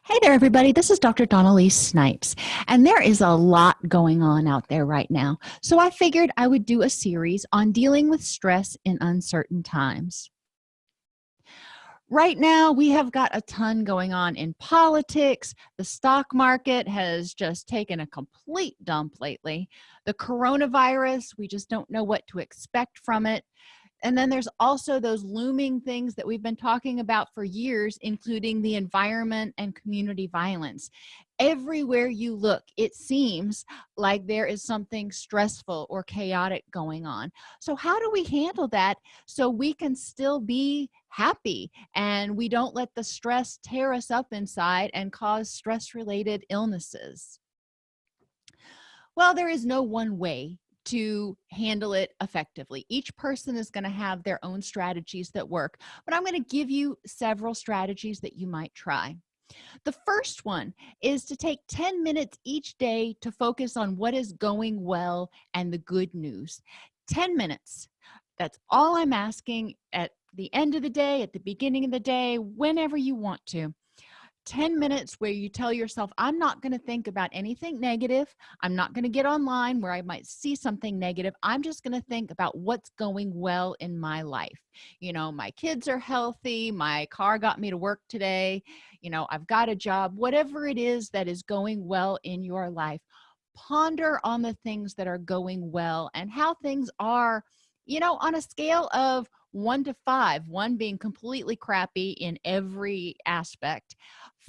Hey there, everybody. This is Dr. Dawn-Elise Snipes, and there is a lot going on out there right now. So I figured I would do a series on dealing with stress in uncertain times. Right now, we have got a ton going on in politics. The stock market has just taken a complete dump lately. The coronavirus, we just don't know what to expect from it. And then there's also those looming things that we've been talking about for years, including the environment and community violence. Everywhere you look, it seems like there is something stressful or chaotic going on. So, how do we handle that so we can still be happy and we don't let the stress tear us up inside and cause stress related illnesses? Well, there is no one way to handle it effectively. Each person is going to have their own strategies that work, but I'm going to give you several strategies that you might try. The first one is to take 10 minutes each day to focus on what is going well and the good news. 10 minutes. That's all I'm asking at the end of the day, at the beginning of the day, whenever you want to. 10 minutes where you tell yourself, I'm not going to think about anything negative. I'm not going to get online where I might see something negative. I'm just going to think about what's going well in my life. My kids are healthy. My car got me to work today. I've got a job. Whatever it is that is going well in your life, ponder on the things that are going well and how things are, on a scale of 1 to 5, 1 being completely crappy in every aspect,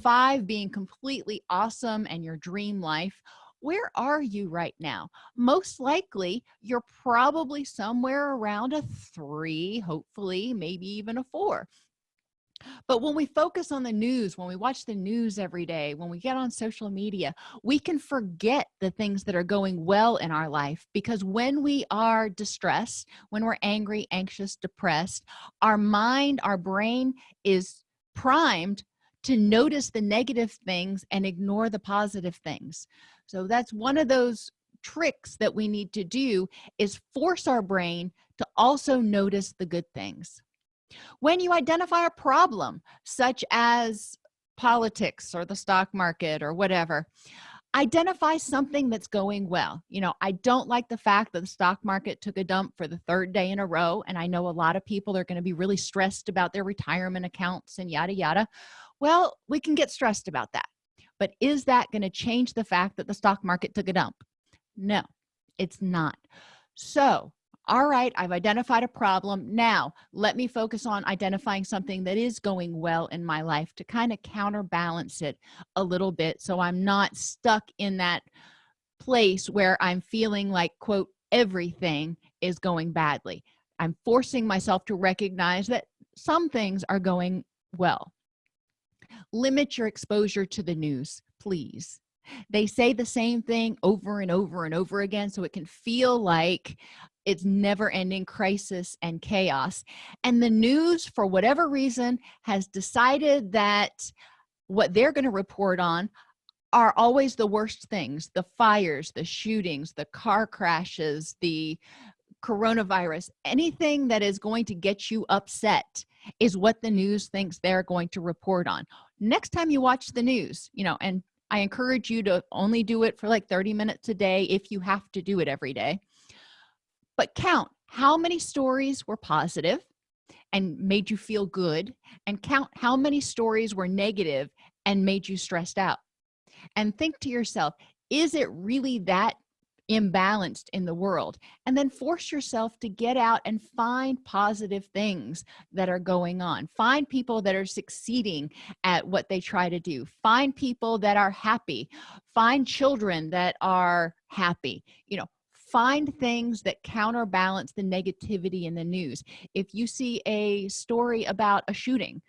5 being completely awesome and your dream life. Where are you right now? Most likely, you're probably somewhere around a 3, hopefully, maybe even a 4. But when we focus on the news, when we watch the news every day, when we get on social media, we can forget the things that are going well in our life, because when we are distressed, when we're angry, anxious, depressed, our mind, our brain is primed to notice the negative things and ignore the positive things. So that's one of those tricks that we need to do, is force our brain to also notice the good things. When you identify a problem, such as politics or the stock market or whatever, identify something that's going well. I don't like the fact that the stock market took a dump for the 3rd day in a row, and I know a lot of people are going to be really stressed about their retirement accounts and yada yada. Well, we can get stressed about that, but is that going to change the fact that the stock market took a dump? No, it's not. So, all right, I've identified a problem. Now, let me focus on identifying something that is going well in my life to kind of counterbalance it a little bit, so I'm not stuck in that place where I'm feeling like, quote, everything is going badly. I'm forcing myself to recognize that some things are going well. Limit your exposure to the news, please. They say the same thing over and over and over again, so it can feel like it's never-ending crisis and chaos. And the news, for whatever reason, has decided that what they're going to report on are always the worst things: the fires, the shootings, the car crashes, the coronavirus. Anything that is going to get you upset is what the news thinks they're going to report on. Next time you watch the news, and I encourage you to only do it for like 30 minutes a day if you have to do it every day, but count how many stories were positive and made you feel good, and count how many stories were negative and made you stressed out. And think to yourself, is it really that imbalanced in the world? And then force yourself to get out and find positive things that are going on. Find people that are succeeding at what they try to do. Find people that are happy. Find children that are happy. Find things that counterbalance the negativity in the news. If you see a story about a shooting,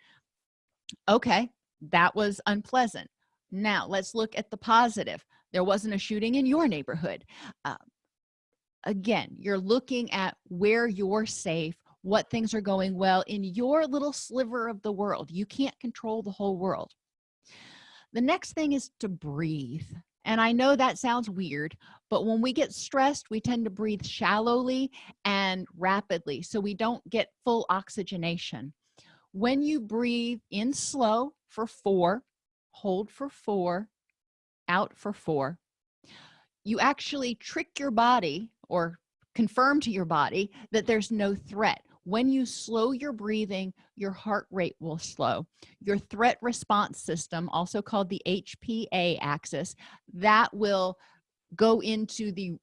okay, that was unpleasant. Now let's look at the positive. There wasn't a shooting in your neighborhood. Again, you're looking at where you're safe, what things are going well in your little sliver of the world. You can't control the whole world. The next thing is to breathe. And I know that sounds weird, but when we get stressed, we tend to breathe shallowly and rapidly, so we don't get full oxygenation. When you breathe in slow for 4, hold for 4, out for 4. You actually trick your body or confirm to your body that there's no threat. When you slow your breathing, your heart rate will slow. Your threat response system, also called the HPA axis, that will go into the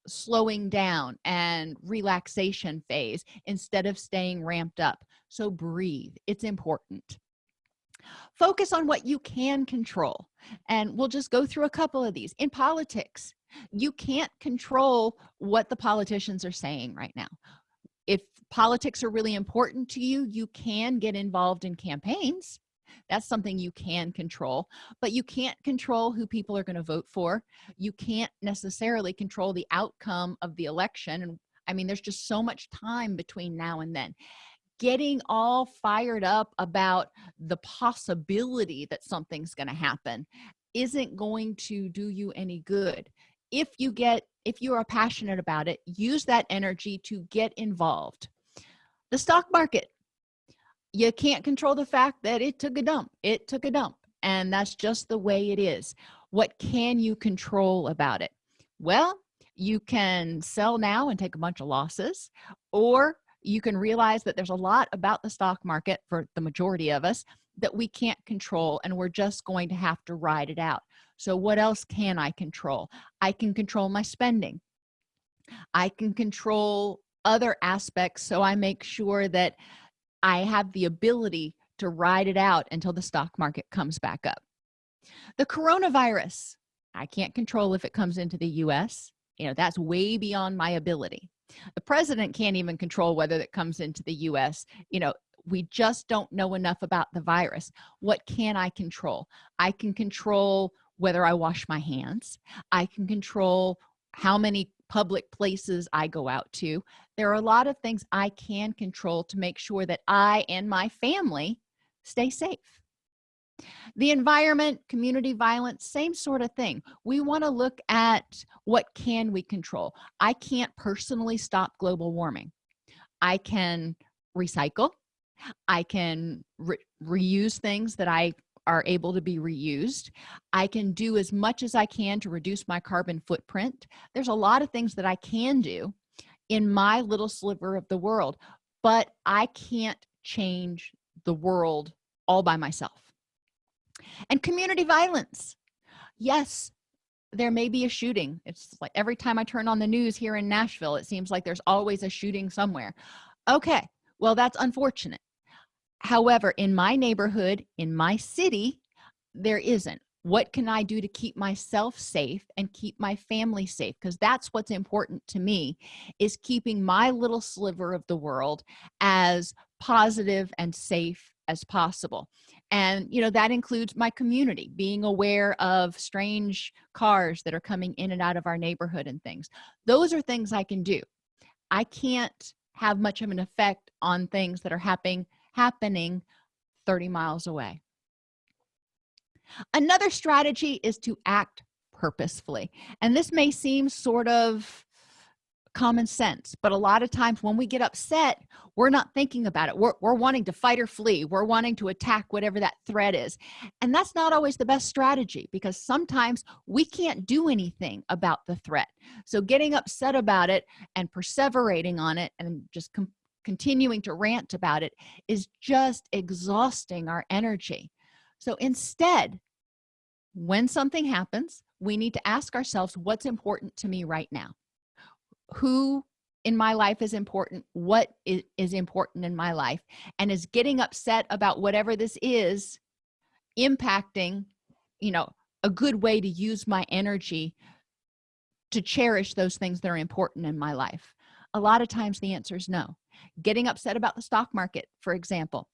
slowing down and relaxation phase instead of staying ramped up. So breathe. It's important. Focus on what you can control. And we'll just go through a couple of these. In politics, you can't control what the politicians are saying right now. If politics are really important to you, you can get involved in campaigns. That's something you can control, but you can't control who people are going to vote for. You can't necessarily control the outcome of the election. And I mean, there's just so much time between now and then. Getting all fired up about the possibility that something's going to happen isn't going to do you any good. If you are passionate about it, use that energy to get involved. The stock market, you can't control the fact that it took a dump. It took a dump, and that's just the way it is. What can you control about it? Well, you can sell now and take a bunch of losses, or you can realize that there's a lot about the stock market for the majority of us that we can't control, and we're just going to have to ride it out. So what else can I control? I can control my spending. I can control other aspects, so I make sure that I have the ability to ride it out until the stock market comes back up. The coronavirus, I can't control if it comes into the US. That's way beyond my ability. The president can't even control whether it comes into the US. We just don't know enough about the virus. What can I control? I can control whether I wash my hands. I can control how many public places I go out to. There are a lot of things I can control to make sure that I and my family stay safe. The environment, community violence, same sort of thing. We want to look at what can we control. I can't personally stop global warming. I can recycle. I can reuse things that are able to be reused. I can do as much as I can to reduce my carbon footprint. There's a lot of things that I can do in my little sliver of the world, but I can't change the world all by myself. And community violence. Yes, there may be a shooting. It's like every time I turn on the news here in Nashville, it seems like there's always a shooting somewhere. Okay, well, that's unfortunate. However, in my neighborhood, in my city, there isn't. What can I do to keep myself safe and keep my family safe? Because that's what's important to me, is keeping my little sliver of the world as positive and safe as possible. And that includes my community, being aware of strange cars that are coming in and out of our neighborhood and things. Those are things I can do. I can't have much of an effect on things that are happening 30 miles away. Another strategy is to act purposefully. And this may seem sort of common sense, but a lot of times when we get upset, we're not thinking about it. We're wanting to fight or flee. We're wanting to attack whatever that threat is. And that's not always the best strategy, because sometimes we can't do anything about the threat. So getting upset about it and perseverating on it and just continuing to rant about it is just exhausting our energy. So instead, when something happens, we need to ask ourselves, what's important to me right now? Who in my life is important? What is important in my life? And is getting upset about whatever this is impacting, a good way to use my energy to cherish those things that are important in my life? A lot of times the answer is no. Getting upset about the stock market, for example,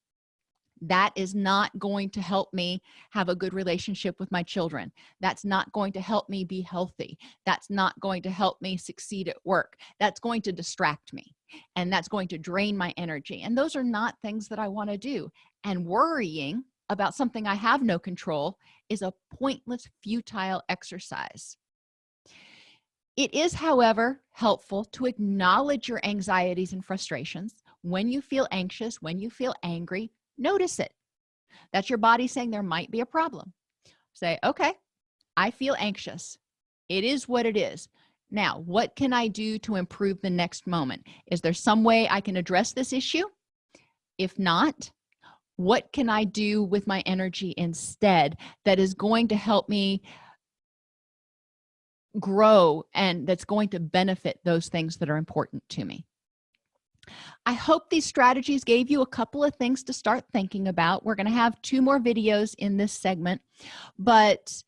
that is not going to help me have a good relationship with my children. That's not going to help me be healthy. That's not going to help me succeed at work. That's going to distract me, and that's going to drain my energy. And those are not things that I want to do. And worrying about something I have no control is a pointless, futile exercise. It is, however, helpful to acknowledge your anxieties and frustrations. When you feel anxious, when you feel angry, notice it. That's your body saying there might be a problem. Say, okay, I feel anxious. It is what it is. Now, what can I do to improve the next moment? Is there some way I can address this issue? If not, what can I do with my energy instead that is going to help me grow and that's going to benefit those things that are important to me? I hope these strategies gave you a couple of things to start thinking about. We're going to have 2 more videos in this segment, but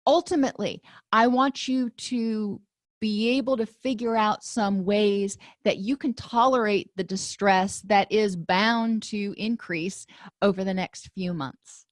ultimately, I want you to be able to figure out some ways that you can tolerate the distress that is bound to increase over the next few months.